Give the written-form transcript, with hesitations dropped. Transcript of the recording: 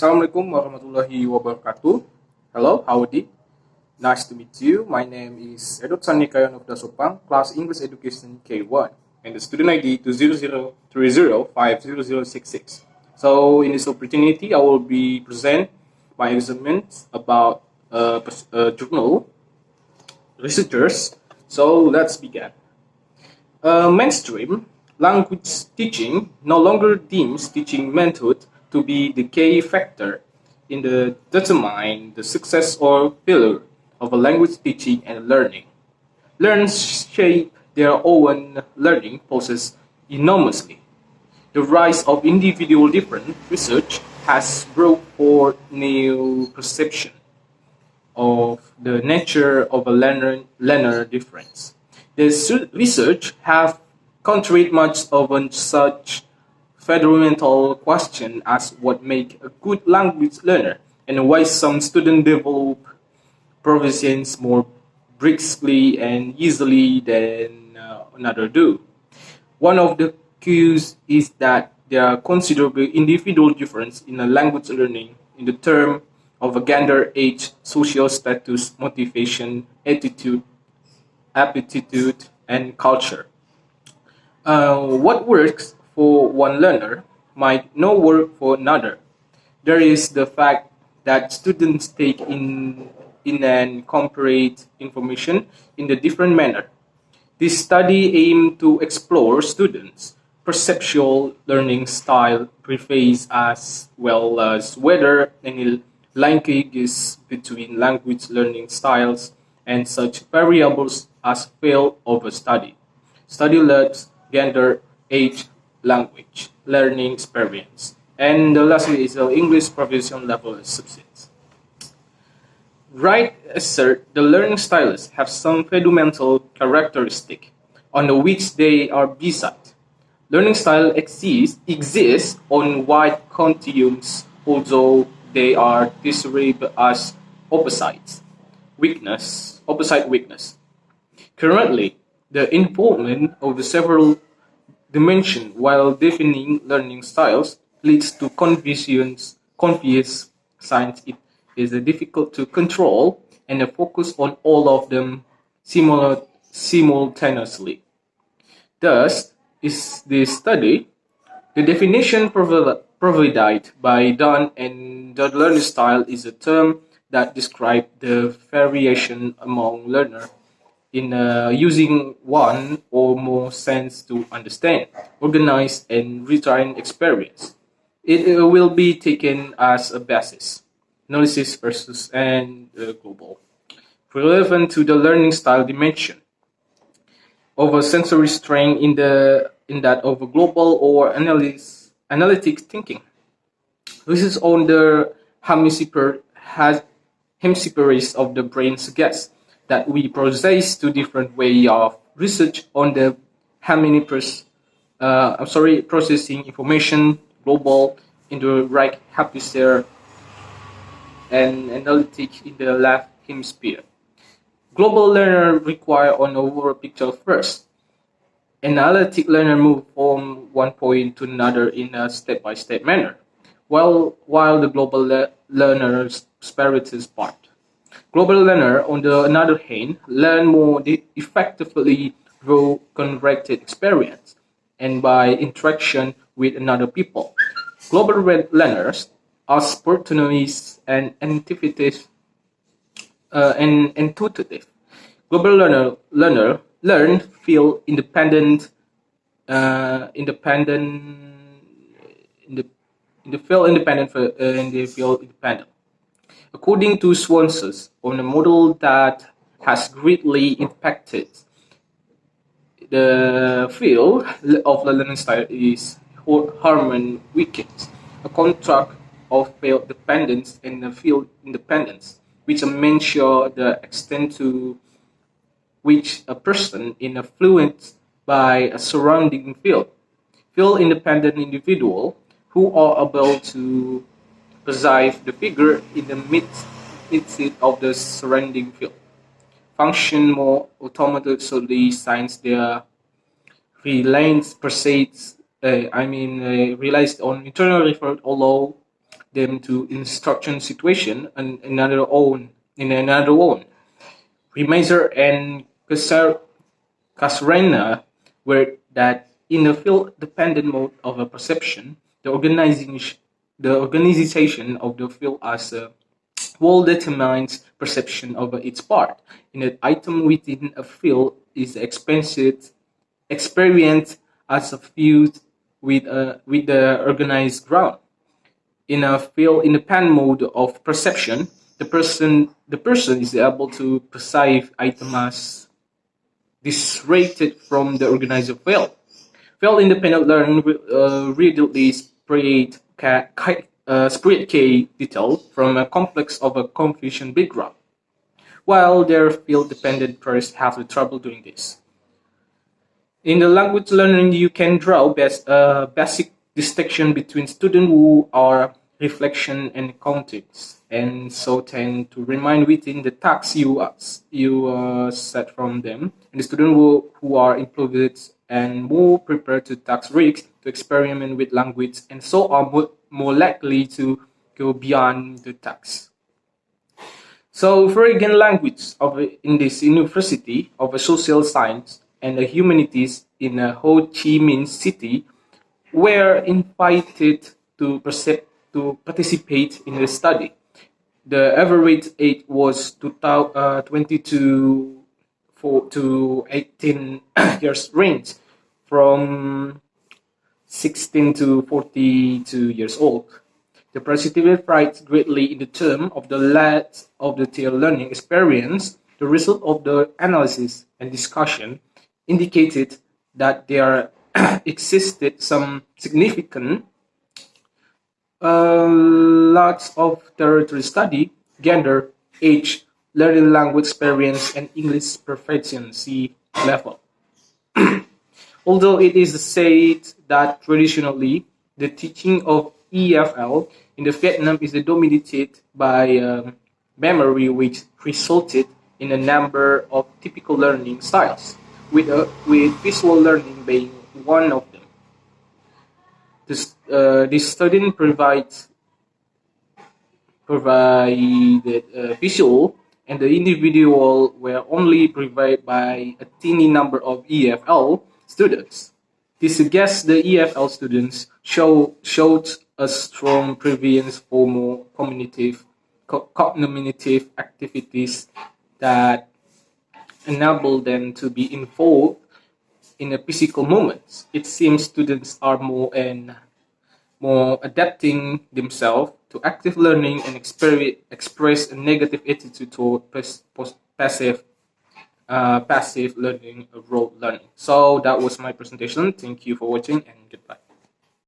Assalamualaikum warahmatullahi wabarakatuh. Hello, howdy. Nice to meet you. My name is Edot Sanikayan of Dasopang, class English Education K1, and the student ID 20030500066. So in this opportunity, I will be present my examinations about journal researchers. So let's begin. Mainstream language teaching no longer deems teaching method to be the key factor in the determine the success or failure of a language teaching and learning. Learners shape their own learning process enormously. The rise of individual different research has brought forth new perception of the nature of a learner difference. This research have concentrated much on such fundamental question as what make a good language learner and why some students develop proficiency more briskly and easily than another do. One of the cues is that there are considerable individual difference in a language learning in the term of a gender, age, social status, motivation, attitude, aptitude, and culture. What works for one learner might not work for another. There is the fact that students take in and incorporate information in a different manner. This study aimed to explore students' perceptual learning style preface as well as whether any linkages between language learning styles and such variables as fail over study. Study looks gender, age, language, learning experience, and the last is the English proficiency level substance. Wright assert the learning styles have some fundamental characteristic on which they are based. Learning style exists on wide continuums, although they are described as opposite weakness. Currently, the involvement of the several dimensions while defining learning styles leads to confusions. Since it is difficult to control and focus on all of them simultaneously. Thus, is the study, the definition provided by Dunn and the learning style is a term that describes the variation among learners in using one or more sense to understand, organize, and retain experience. It will be taken as a basis, analysis versus and global, relevant to the learning style dimension of a sensory strength in that of a global or analytic thinking. This is on the hemispheres of the brain suggests that we possess two different ways of research on the processing information, global in the right hemisphere and analytic in the left hemisphere. Global learner require an overall picture first. Analytic learner move from one point to another in a step-by-step manner, while the global learner separates part. Global learner, on the other hand, learn more effectively through connected experience and by interaction with another people. Global learners are spontaneous and intuitive. Global learn feel independent, and they feel independent. According to Swanson, on a model that has greatly impacted the field of the learning style is Harmon Wickett, a contract of field dependence and field independence, which measure the extent to which a person is influenced by a surrounding field. Field-independent individuals who are able to perceive the figure in the midst of the surrounding field function more automatically since their reliance realized on internal effort, although them to instruction situation and in another one. Remazer and Casarena were that in a field-dependent mode of a perception, the organization of the field as a whole determines perception over its part. In an item within a field is experienced as a field with the organized ground. In a field-independent mode of perception, the person is able to perceive item as disrated from the organizer field. Field-independent learning readily spread K detail from a complex of a confusion background, while their field-dependent peers have the trouble doing this. In the language learning, you can draw basic distinction between students who are reflection and context, and so tend to remain within the tasks you set from them, and the students who are improved and more prepared to task risks, to experiment with language, and so are more likely to go beyond the task. So, for again, language in this University of Social Science and the Humanities in Ho Chi Minh City were invited to participate in the study. The average age was 22 to 18 years range, from 16 to 42 years old. The positive writes greatly in the term of the lads of the their learning experience. The result of the analysis and discussion indicated that there existed some significant lots of territory study, gender, age, learning language experience, and English proficiency level. Although it is said that traditionally the teaching of EFL in the Vietnam is dominated by memory, which resulted in a number of typical learning styles, with visual learning being one of them. This student provided visual, and the individual were only provided by a teeny number of EFL students. This suggests the EFL students showed a strong preference for more cognitive activities that enable them to be involved in the physical moments. It seems students are more adapting themselves to active learning and express a negative attitude toward passive learning, rote learning. So that was my presentation. Thank you for watching, and goodbye.